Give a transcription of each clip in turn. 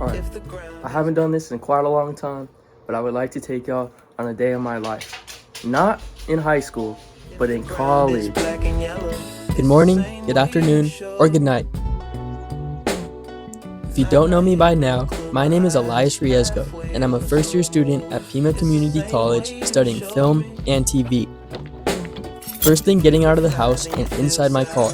Alright, I haven't done this in quite a long time, but I would like to take y'all on a day of my life. Not in high school, but in college. Good morning, good afternoon, or good night. If you don't know me by now, my name is Elias Riesgo, and I'm a first-year student at Pima Community College studying film and TV. First thing getting out of the house and inside my car.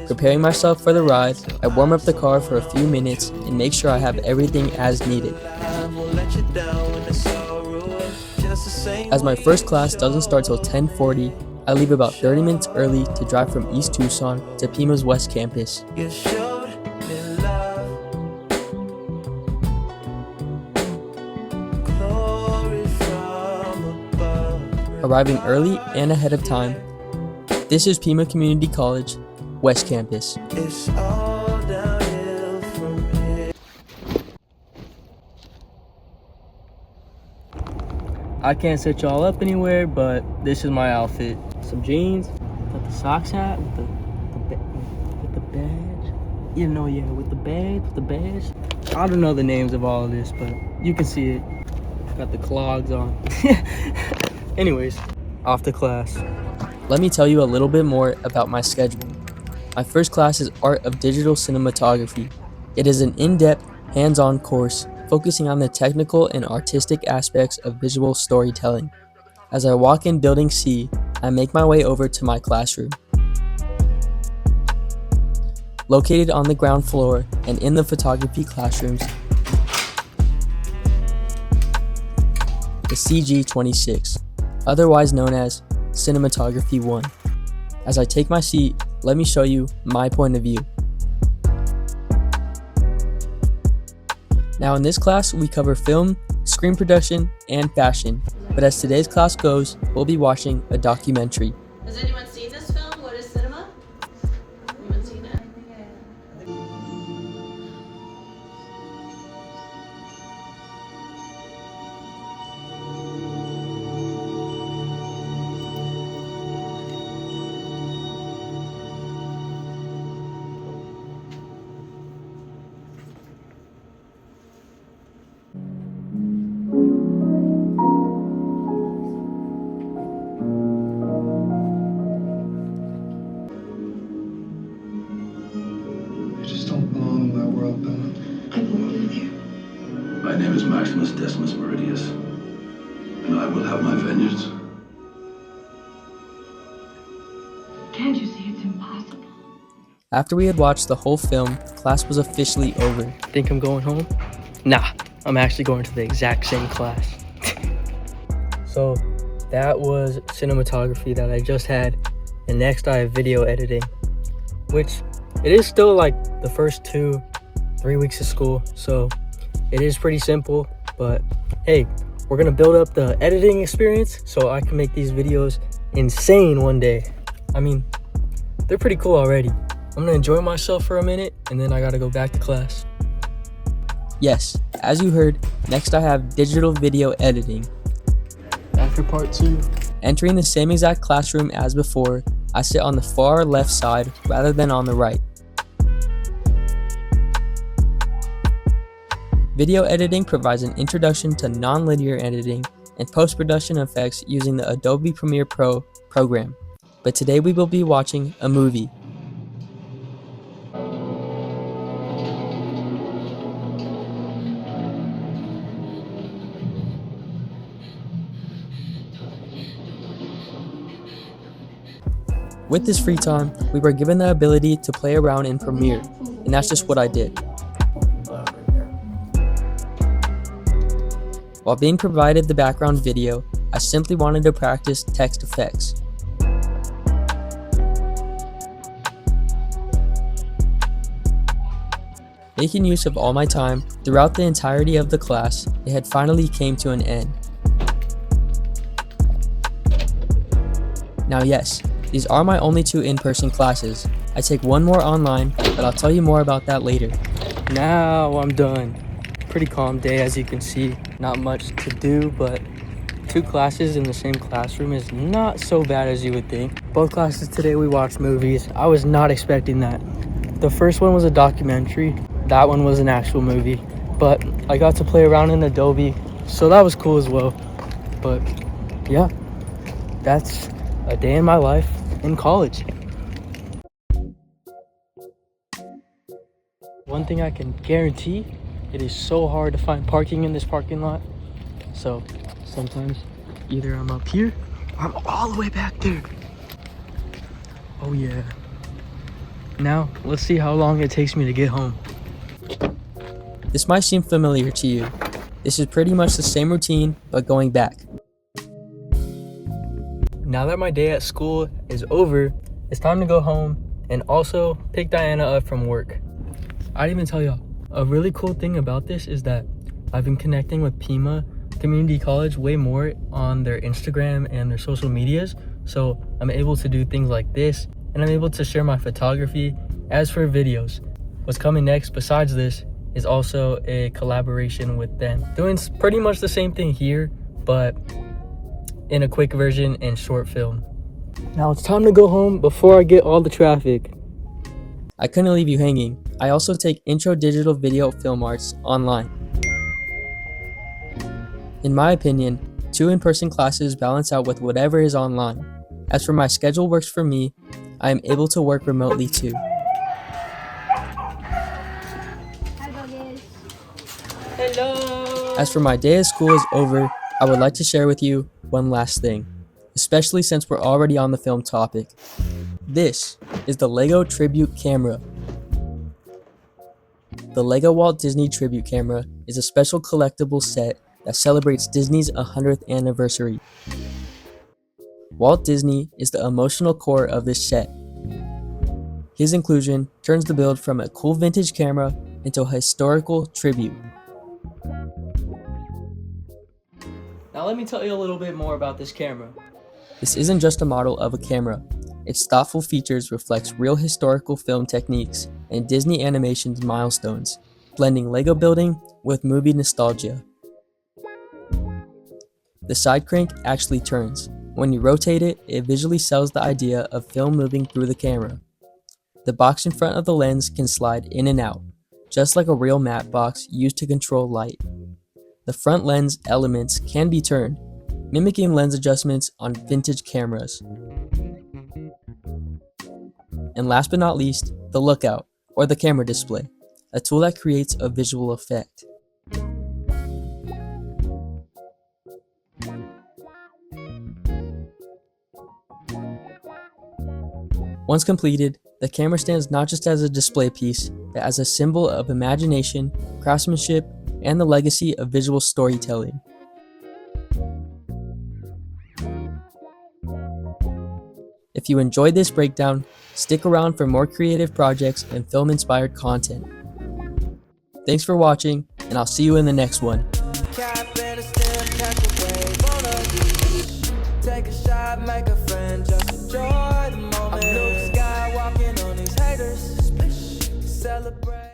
Preparing myself for the ride, I warm up the car for a few minutes and make sure I have everything as needed. As my first class doesn't start till 10:40, I leave about 30 minutes early to drive from East Tucson to Pima's West Campus. Arriving early and ahead of time, this is Pima Community College, West Campus. I can't set y'all up anywhere, but this is my outfit. Some jeans, got the socks hat with the badge. You know, yeah, with the badge. I don't know the names of all of this, but you can see it. Got the clogs on. Anyways, off to class. Let me tell you a little bit more about my schedule. My first class is Art of Digital Cinematography. It is an in-depth, hands-on course focusing on the technical and artistic aspects of visual storytelling. As I walk in Building C, I make my way over to my classroom. Located on the ground floor and in the photography classrooms, the CG26, otherwise known as Cinematography 1. As I take my seat, let me show you my point of view. Now in this class, we cover film, screen production, and fashion. But as today's class goes, we'll be watching a documentary. Has anyone seen this film? What is cinema? Anyone seen it? My name is Maximus Decimus Meridius, and I will have my vengeance. Can't you see it's impossible? After we had watched the whole film, class was officially over. Think I'm going home? Nah, I'm actually going to the exact same class. So that was cinematography that I just had, and next I have video editing, which it is still like the first 2-3 weeks of school, so it is pretty simple, but hey, we're gonna build up the editing experience so I can make these videos insane one day. I mean, they're pretty cool already. I'm gonna enjoy myself for a minute and then I gotta go back to class. Yes, as you heard, next I have digital video editing. After part 2. Entering the same exact classroom as before, I sit on the far left side rather than on the right. Video editing provides an introduction to non-linear editing and post-production effects using the Adobe Premiere Pro program. But today we will be watching a movie. With this free time, we were given the ability to play around in Premiere, and that's just what I did. While being provided the background video, I simply wanted to practice text effects. Making use of all my time throughout the entirety of the class, it had finally came to an end. Now yes, these are my only 2 in-person classes. I take one more online, but I'll tell you more about that later. Now I'm done. Pretty calm day, as you can see. Not much to do, but 2 classes in the same classroom is not so bad as you would think. Both classes today we watched movies. I was not expecting that. The first one was a documentary. That one was an actual movie. But I got to play around in Adobe, so that was cool as well. But yeah, that's a day in my life in college. One thing I can guarantee, it is so hard to find parking in this parking lot. So sometimes either I'm up here or I'm all the way back there. Oh yeah. Now let's see how long it takes me to get home. This might seem familiar to you. This is pretty much the same routine, but going back. Now that my day at school is over, it's time to go home and also pick Diana up from work. I didn't even tell y'all, a really cool thing about this is that I've been connecting with Pima Community College way more on their Instagram and their social medias. So I'm able to do things like this, and I'm able to share my photography. As for videos, what's coming next besides this is also a collaboration with them. Doing pretty much the same thing here, but in a quick version and short film. Now it's time to go home before I get all the traffic. I couldn't leave you hanging. I also take Intro Digital Video Film Arts online. In my opinion, 2 in-person classes balance out with whatever is online. As for my schedule works for me, I am able to work remotely too. Hello! As for my day at school is over, I would like to share with you one last thing, especially since we're already on the film topic. This is the LEGO Tribute Camera. The LEGO Walt Disney Tribute Camera is a special collectible set that celebrates Disney's 100th anniversary. Walt Disney is the emotional core of this set. His inclusion turns the build from a cool vintage camera into a historical tribute. Now let me tell you a little bit more about this camera. This isn't just a model of a camera. Its thoughtful features reflects real historical film techniques and Disney Animation's milestones, blending LEGO building with movie nostalgia. The side crank actually turns. When you rotate it, it visually sells the idea of film moving through the camera. The box in front of the lens can slide in and out, just like a real matte box used to control light. The front lens elements can be turned, mimicking lens adjustments on vintage cameras. And last but not least, the lookout, or the camera display, a tool that creates a visual effect. Once completed, the camera stands not just as a display piece, but as a symbol of imagination, craftsmanship, and the legacy of visual storytelling. If you enjoyed this breakdown, stick around for more creative projects and film-inspired content. Thanks for watching, and I'll see you in the next one. Take a shot, make a friend, just enjoy the moment. Blue sky walking on these haters. Celebrate.